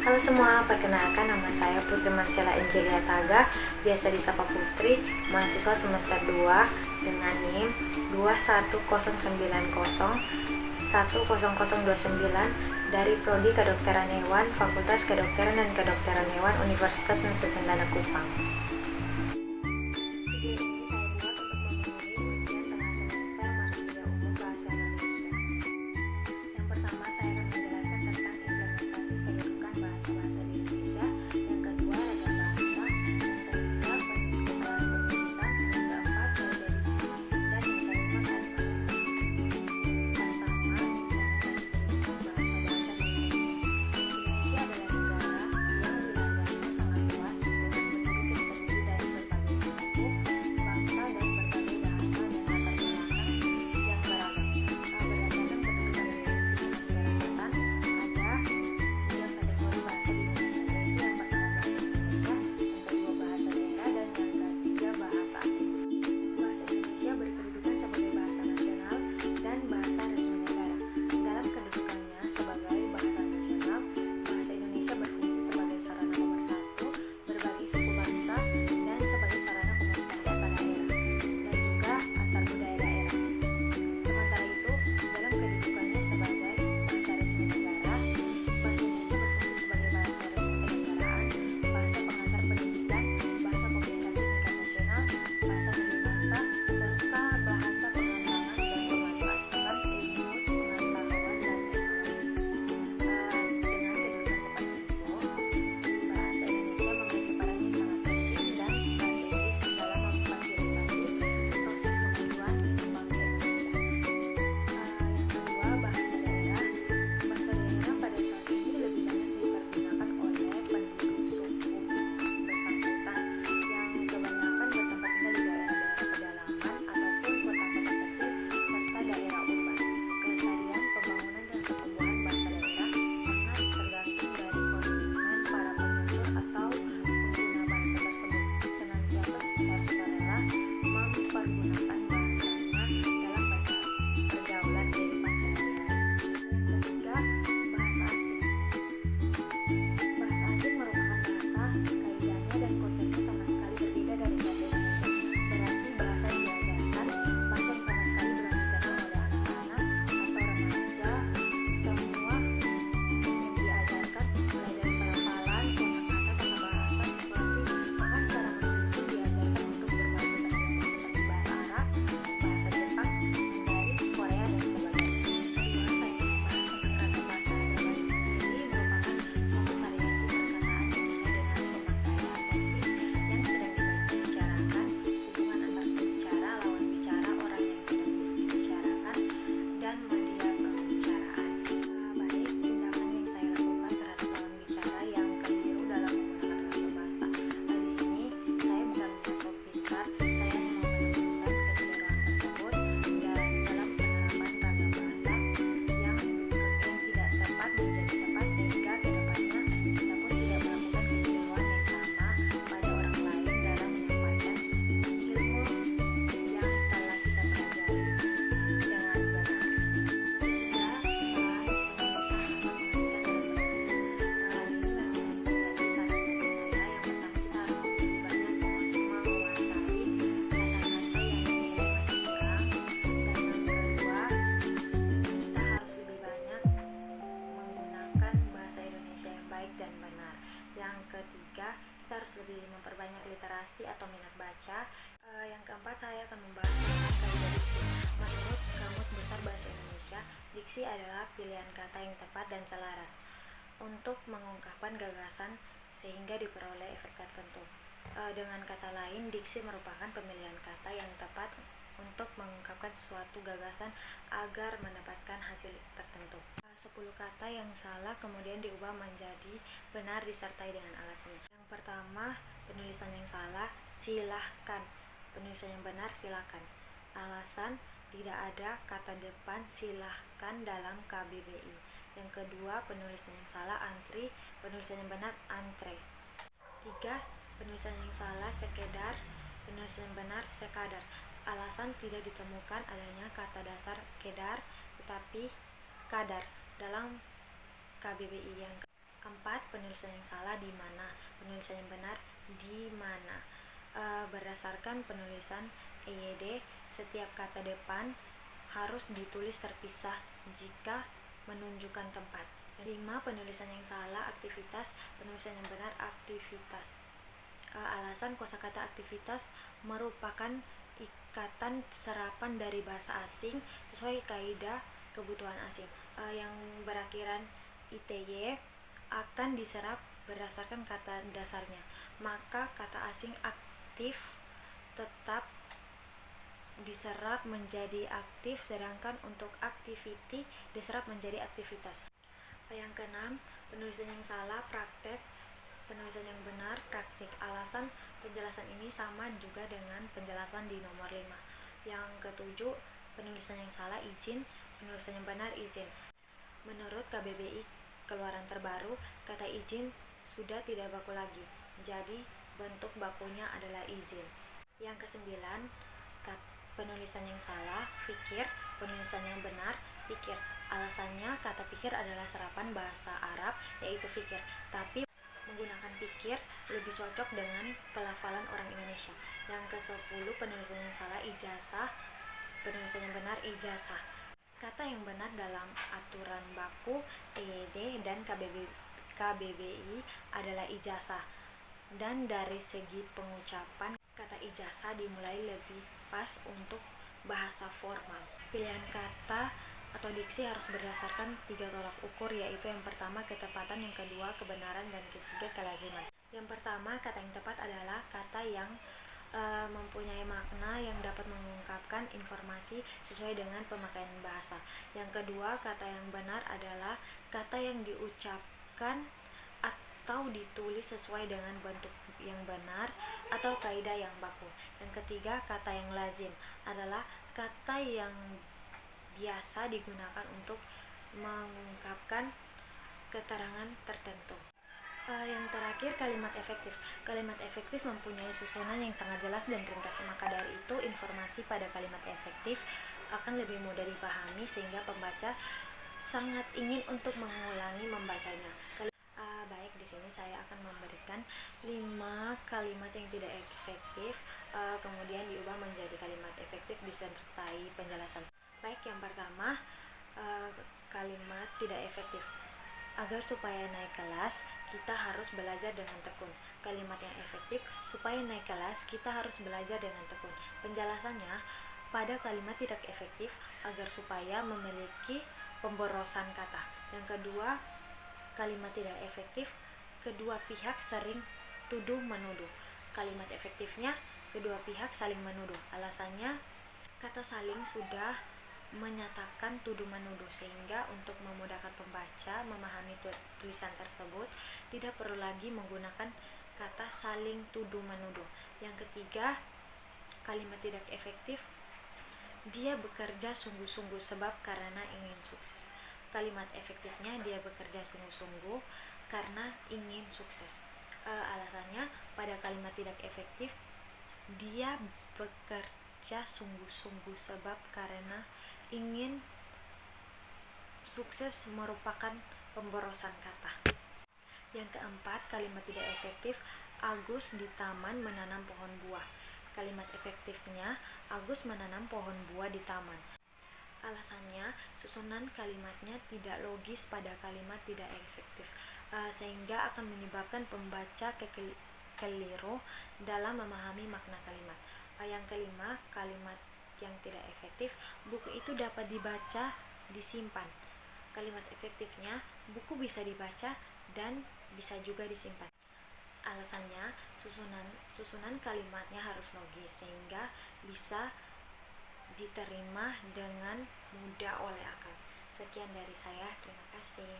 Halo semua, perkenalkan nama saya Putri Marcella Angelia Taga, biasa disapa Putri, mahasiswa semester 2 dengan NIM 21090100029 dari Prodi Kedokteran Hewan, Fakultas Kedokteran dan Kedokteran Hewan Universitas Nusa Cendana Kupang. Video ini saya buat untuk memenuhi ujian tengah semester mata kuliah umum bahasa Indonesia. Yang pertama, saya akan menjelaskan tentang implementasi kedudukan bahasa-bahasa di Indonesia. Yang kedua, ragam bahasa. Yang ketiga, kesalahan penulisan. Yang keempat, ciri diksi. Dan yang kelima, kalimat utuh. Pertama, implementasi kedudukan bahasa-bahasa di Indonesia. Indonesia adalah negara yang wilayahnya sangat luas dengan penduduk yang terdiri dari berbagai suku, bangsa, dan berbagai bahasa dan latar belakang yang beragam. Berdasarkan kedudukan definisi kemasyarakatan, ada 3 kategori bahasa di Indonesia, yaitu yang pertama bahasa Indonesia, yang kedua bahasa daerah, dan yang ketiga bahasa asing. Bahasa Indonesia berkedudukan sebagai bahasa nasional dan bahasa resmi negara. Dalam kedudukannya sebagai bahasa nasional, bahasa Indonesia berfungsi sebagai sarana pemersatu berbagai suku bangsa dan sebagai sarana komunikasi antar daerah dan juga antar budaya daerah. Sementara itu, dalam kedudukannya sebagai bahasa resmi negara, bahasa Indonesia berfungsi sebagai bahasa resmi kenegaraan, bahasa pengantar pendidikan, bahasa komunikasi tingkat nasional, bahasa media massa, serta bahasa pengembangan dan pemanfaatan ilmu pengetahuan dan teknologi. Dengan kedudukan seperti itu, bahasa Indonesia memiliki peran yang sangat penting dan strategis dalam memfasilitasi proses kemajuan bangsa Indonesia. Yang kedua, bahasa daerah. Bahasa daerah pada saat ini lebih banyak dipergunakan oleh penduduk suku bersangkutan yang kebanyakan bertempat tinggal di daerah-daerah pedalaman ataupun kota-kota kecil serta daerah urban. Kelestarian, pembangunan, dan pertumbuhan bahasa daerah sangat tergantung dari komitmen para penutur atau pengguna bahasa tersebut senantiasa secara sukarela mempergunakan bahasanya dalam pergaulan kehidupan sehari-hari. Yang ketiga, bahasa asing. Bahasa asing merupakan bahasa, kaidahnya dan konsepnya sama sekali berbeda dari bahasa Indonesia. Berarti bahasa yang diajarkan, bahasa yang sama sekali belum dikenal oleh anak-anak atau remaja. Semua yang diajarkan mulai dari pelafalan, kosakata, tata bahasa, situasi, bahkan cara menulis pun diajarkan untuk berbahasa tertentu seperti bahasa Arab, bahasa Jepang, Mandarin, Korea, dan sebagainya. Kedua, saya ingin membahas tentang ragam bahasa. Ragam bahasa sendiri merupakan suatu variasi perkataan yang sesuai dengan pemakaian topik yang sedang dibicarakan, hubungan antar pembicara, lawan bicara, orang yang sedang dibicarakan, dan media pembicaraan. Baik, tindakan yang saya lakukan terhadap lawan bicara yang keliru dalam menggunakan ragam bahasa. Di sini saya bukan sok pintar, saya hanya mau meneluskan kekeliruan tersebut dan dalam penerapan ragam bahasa yang tidak tepat menjadi tepat, sehingga kedepannya kita pun tidak melakukan kekeliruan yang sama pada orang lain dalam menyampaikan ilmu yang telah kita pelajari dengan benar. Ketiga, kesalahan penulisan atau pengetikan dalam bahasa Indonesia. Hal ini memang sering terjadi. Saran bagi saya, yang pertama kita harus lebih banyak menguasai kata-kata yang dinilai masih kurang, dan yang kedua kita harus lebih banyak menggunakan bahasa Indonesia yang baik dan benar. Yang ketiga, kita harus lebih memperbanyak literasi atau minat baca. Yang keempat, saya akan membahas tentang kaidah diksi. Menurut Kamus Besar Bahasa Indonesia, diksi adalah pilihan kata yang tepat dan selaras untuk mengungkapkan gagasan sehingga diperoleh efek tertentu. Dengan kata lain, diksi merupakan pemilihan kata yang tepat untuk mengungkapkan suatu gagasan agar mendapatkan hasil tertentu. 10 kata yang salah kemudian diubah menjadi benar disertai dengan alasannya. Yang pertama, penulisan yang salah, silahkan. Penulisan yang benar, silakan. Alasan, tidak ada kata depan silahkan dalam KBBI. Yang kedua, penulisan yang salah, antri. Penulisan yang benar, antre. 3. Penulisan yang salah, sekedar. Penulisan yang benar, sekadar. Alasan, tidak ditemukan adanya kata dasar kedar tetapi kadar dalam KBBI. Yang keempat, penulisan penulisan yang salah di mana, penulisan yang benar di mana. Berdasarkan penulisan EYD, setiap kata depan harus ditulis terpisah jika menunjukkan tempat. 5. Penulisan yang salah aktivitas, penulisan yang benar aktivitas. Alasan kosakata aktivitas merupakan ikatan serapan dari bahasa asing sesuai kaidah kebutuhan asing. Yang berakhiran ITY akan diserap berdasarkan kata dasarnya. Maka kata asing aktif tetap diserap menjadi aktif, sedangkan untuk activity diserap menjadi aktivitas. Yang keenam, penulisan yang salah praktek, penulisan yang benar praktik. Alasan penjelasan ini sama juga dengan penjelasan di nomor 5. Yang ketujuh, penulisan yang salah izin, penulisan yang benar izin. Menurut KBBI keluaran terbaru, kata izin sudah tidak baku lagi, jadi bentuk bakunya adalah izin. Yang kesembilan, penulisan yang salah fikir, penulisan yang benar pikir. Alasannya kata pikir adalah serapan bahasa Arab yaitu fikir, tapi menggunakan pikir lebih cocok dengan pelafalan orang Indonesia. Yang ke-10, penulisan yang salah ijazah, penulisan yang benar ijazah. Kata yang benar dalam aturan baku EYD dan KBBI adalah ijazah. Dan dari segi pengucapan, kata ijazah dimulai lebih pas untuk bahasa formal. Pilihan kata atau diksi harus berdasarkan 3 tolak ukur, yaitu yang pertama ketepatan, yang kedua kebenaran, dan ketiga kelaziman. Yang pertama, kata yang tepat adalah kata yang mempunyai makna yang dapat mengungkapkan informasi sesuai dengan pemakaian bahasa. Yang kedua, kata yang benar adalah kata yang diucapkan atau ditulis sesuai dengan bentuk yang benar atau kaidah yang baku. Yang ketiga, kata yang lazim adalah kata yang biasa digunakan untuk mengungkapkan keterangan tertentu. Yang terakhir, kalimat efektif. Kalimat efektif mempunyai susunan yang sangat jelas dan ringkas, maka dari itu informasi pada kalimat efektif akan lebih mudah dipahami sehingga pembaca sangat ingin untuk mengulangi membacanya. Baik, di sini saya akan memberikan 5 kalimat yang tidak efektif, kemudian diubah menjadi kalimat efektif disertai penjelasan. Baik, yang pertama, kalimat tidak efektif. Agar supaya naik kelas, kita harus belajar dengan tekun. Kalimat yang efektif, supaya naik kelas, kita harus belajar dengan tekun. Penjelasannya, pada kalimat tidak efektif, agar supaya memiliki pemborosan kata. Yang kedua, kalimat tidak efektif, kedua pihak sering tuduh-menuduh. Kalimat efektifnya, kedua pihak saling menuduh. Alasannya, kata saling sudah menyatakan tuduh-menuduh, sehingga untuk memudahkan pembaca memahami tulisan tersebut tidak perlu lagi menggunakan kata saling tuduh-menuduh. Yang ketiga, kalimat tidak efektif, dia bekerja sungguh-sungguh sebab karena ingin sukses. Kalimat efektifnya, dia bekerja sungguh-sungguh karena ingin sukses. Alasannya, pada kalimat tidak efektif, dia bekerja sungguh-sungguh sebab karena ingin sukses merupakan pemborosan kata. Yang keempat, kalimat tidak efektif, Agus di taman menanam pohon buah. Kalimat efektifnya, Agus menanam pohon buah di taman. Alasannya, susunan kalimatnya tidak logis pada kalimat tidak efektif, sehingga akan menyebabkan pembaca keliru dalam memahami makna kalimat. Yang kelima, kalimat yang tidak efektif, buku itu dapat dibaca, disimpan. Kalimat efektifnya, buku bisa dibaca dan bisa juga disimpan. Alasannya, susunan kalimatnya harus logis sehingga bisa diterima dengan mudah oleh akal. Sekian dari saya, terima kasih.